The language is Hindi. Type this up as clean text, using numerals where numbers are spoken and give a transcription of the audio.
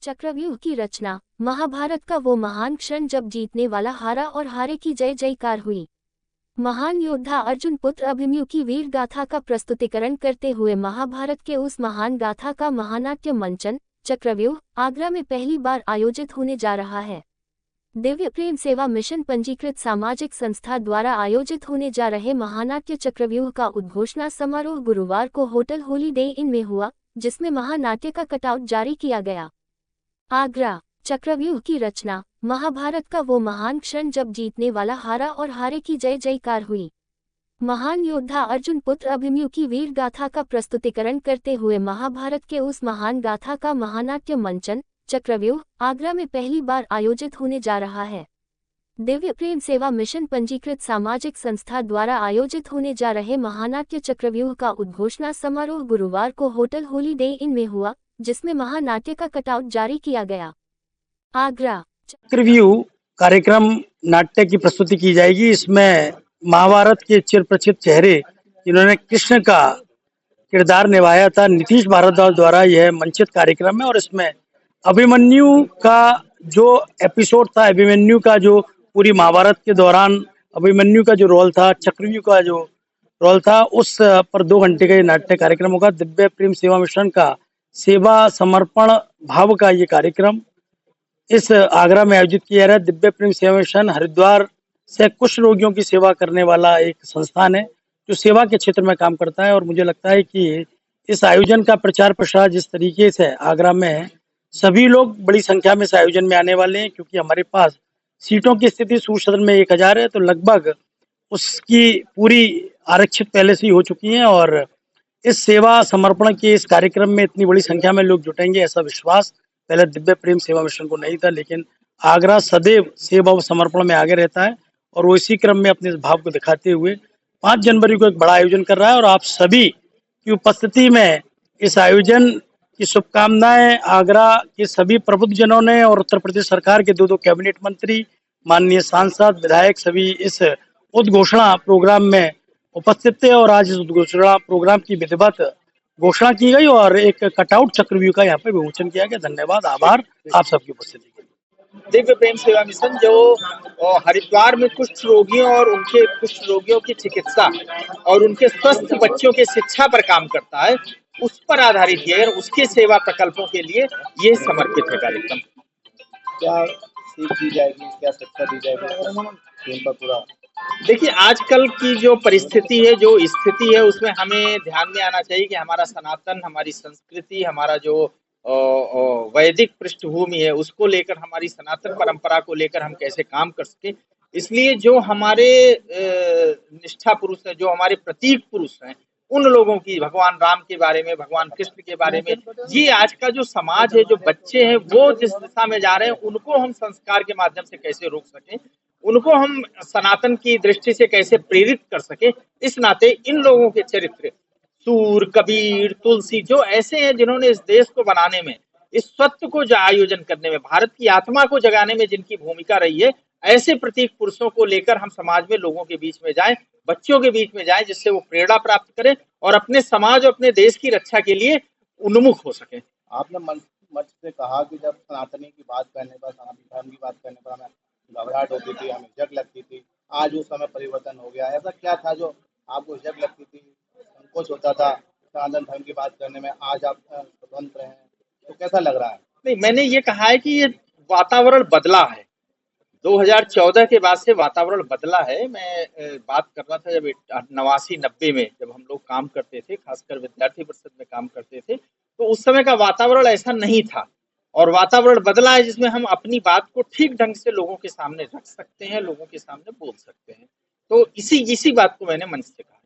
चक्रव्यूह की रचना। महाभारत का वो महान क्षण जब जीतने वाला हारा और हारे की जय जयकार हुई। महान योद्धा अर्जुन पुत्र अभिमन्यु की वीर गाथा का प्रस्तुतिकरण करते हुए महाभारत के उस महान गाथा का महानाट्य मंचन चक्रव्यूह आगरा में पहली बार आयोजित होने जा रहा है। दिव्य प्रेम सेवा मिशन पंजीकृत सामाजिक संस्था द्वारा आयोजित होने जा रहे महानाट्य चक्रव्यूह का उद्घोषणा समारोह गुरुवार को होटल हॉलीडे इन में हुआ, जिसमें महानाट्य का कटआउट जारी किया गया। आगरा। चक्रव्यूह की रचना। महाभारत का वो महान क्षण जब जीतने वाला हारा और हारे की जय जयकार हुई। महान योद्धा अर्जुन पुत्र अभिमन्यु की वीर गाथा का प्रस्तुतिकरण करते हुए महाभारत के उस महान गाथा का महानाट्य मंचन चक्रव्यूह आगरा में पहली बार आयोजित होने जा रहा है। दिव्य प्रेम सेवा मिशन पंजीकृत सामाजिक संस्था द्वारा आयोजित होने जा रहे महानाट्य चक्रव्यूह का उद्घोषणा समारोह गुरुवार को होटल हॉलीडे इन में हुआ, जिसमें महानाट्य का कटआउट जारी किया गया। आगरा। चक्रव्यूह कार्यक्रम नाट्य की प्रस्तुति की जाएगी। इसमें महाभारत के चिर प्रसिद्ध चेहरे जिन्होंने कृष्ण का किरदार निभाया था, नीतीश भारद्वाज द्वारा यह मंचित कार्यक्रम है। और इसमें अभिमन्यु का जो एपिसोड था, अभिमन्यु का जो पूरी महाभारत के दौरान अभिमन्यु का जो रोल था, चक्रव्यूह का जो रोल था, उस पर 2 घंटे का ये नाट्य कार्यक्रम होगा। दिव्य प्रेम सेवा मिशन का सेवा समर्पण भाव का ये कार्यक्रम इस आगरा में आयोजित किया जा रहा है। दिव्य प्रेम सेवा मिशन हरिद्वार से कुष्ठ रोगियों की सेवा करने वाला एक संस्थान है जो सेवा के क्षेत्र में काम करता है। और मुझे लगता है कि इस आयोजन का प्रचार प्रसार जिस तरीके से आगरा में है, सभी लोग बड़ी संख्या में इस आयोजन में आने वाले हैं, क्योंकि हमारे पास सीटों की स्थिति सूक्ष्म सदन में 1000 है, तो लगभग उसकी पूरी आरक्षित पहले से ही हो चुकी हैं। और इस सेवा समर्पण के इस कार्यक्रम में इतनी बड़ी संख्या में लोग जुटेंगे, ऐसा विश्वास पहले दिव्य प्रेम सेवा मिशन को नहीं था। लेकिन आगरा सदैव सेवा व समर्पण में आगे रहता है और वो इसी क्रम में अपने इस भाव को दिखाते हुए 5 जनवरी को एक बड़ा आयोजन कर रहा है। और आप सभी की उपस्थिति में इस आयोजन की शुभकामनाएं आगरा के सभी प्रबुद्धजनों ने और उत्तर प्रदेश सरकार के 2 कैबिनेट मंत्री, माननीय सांसद, विधायक सभी इस उद्घोषणा प्रोग्राम में उपस्थित थे। और आज इस उद्घोषणा प्रोग्राम की विधिवत घोषणा की गई और एक कटआउट चक्रव्यूह का यहाँ पे विमोचन किया गया। धन्यवाद, आभार आप सबकी उपस्थिति के लिए। दिव्य प्रेम सेवा मिशन जो हरिद्वार में कुष्ठ रोगियों और उनके कुष्ठ रोगियों की चिकित्सा और उनके स्वस्थ बच्चों के शिक्षा पर काम करता है, उस पर आधारित है और उसके सेवा प्रकल्पों के लिए ये समर्पित है कार्यक्रम। क्या सीख दी जाएगी, क्या शिक्षा दी जाएगी पूरा? देखिए, आजकल की जो परिस्थिति है, जो स्थिति है, उसमें हमें ध्यान में आना चाहिए कि हमारा सनातन, हमारी संस्कृति, हमारा जो वैदिक पृष्ठभूमि है, उसको लेकर, हमारी सनातन परंपरा को लेकर हम कैसे काम कर सके। इसलिए जो हमारे निष्ठा पुरुष हैं, जो हमारे प्रतीक पुरुष हैं, उन लोगों की, भगवान राम के बारे में, भगवान कृष्ण के बारे में, ये आज का जो समाज है, जो बच्चे हैं, वो जिस दिशा में जा रहे हैं, उनको हम संस्कार के माध्यम से कैसे रोक सकें, उनको हम सनातन की दृष्टि से कैसे प्रेरित कर सके। इस नाते इन लोगों के चरित्र, सूर, कबीर, तुलसी, जो ऐसे हैं जिन्होंने इस देश को बनाने में, इस सत्य को आयोजन करने में, भारत की आत्मा को जगाने में जिनकी भूमिका रही है, ऐसे प्रतीक पुरुषों को लेकर हम समाज में, लोगों के बीच में जाएं, बच्चों के बीच में जाएं, जिससे वो प्रेरणा प्राप्त करें और अपने समाज और अपने देश की रक्षा के लिए उन्मुख हो सके। आपने मंच से कहा कि जब सनातनी की बात करने पर, सनातन धर्म की बात करने पर हमें घबराहट होती थी, हमें झक लगती थी। आज उस समय परिवर्तन हो गया। ऐसा क्या था जो आपको झक लगती थी, संकोच होता था सनातन धर्म की बात करने में? आज आप स्वतंत्र हैं, तो कैसा लग रहा है? नहीं, मैंने ये कहा है कि ये वातावरण बदला है। 2014 के बाद से वातावरण बदला है। मैं बात कर रहा था जब 89-90 में जब हम लोग काम करते थे, खासकर विद्यार्थी परिषद में काम करते थे, तो उस समय का वातावरण ऐसा नहीं था और वातावरण बदला है, जिसमें हम अपनी बात को ठीक ढंग से लोगों के सामने रख सकते हैं, लोगों के सामने बोल सकते हैं। तो इसी बात को मैंने मंच से कहा।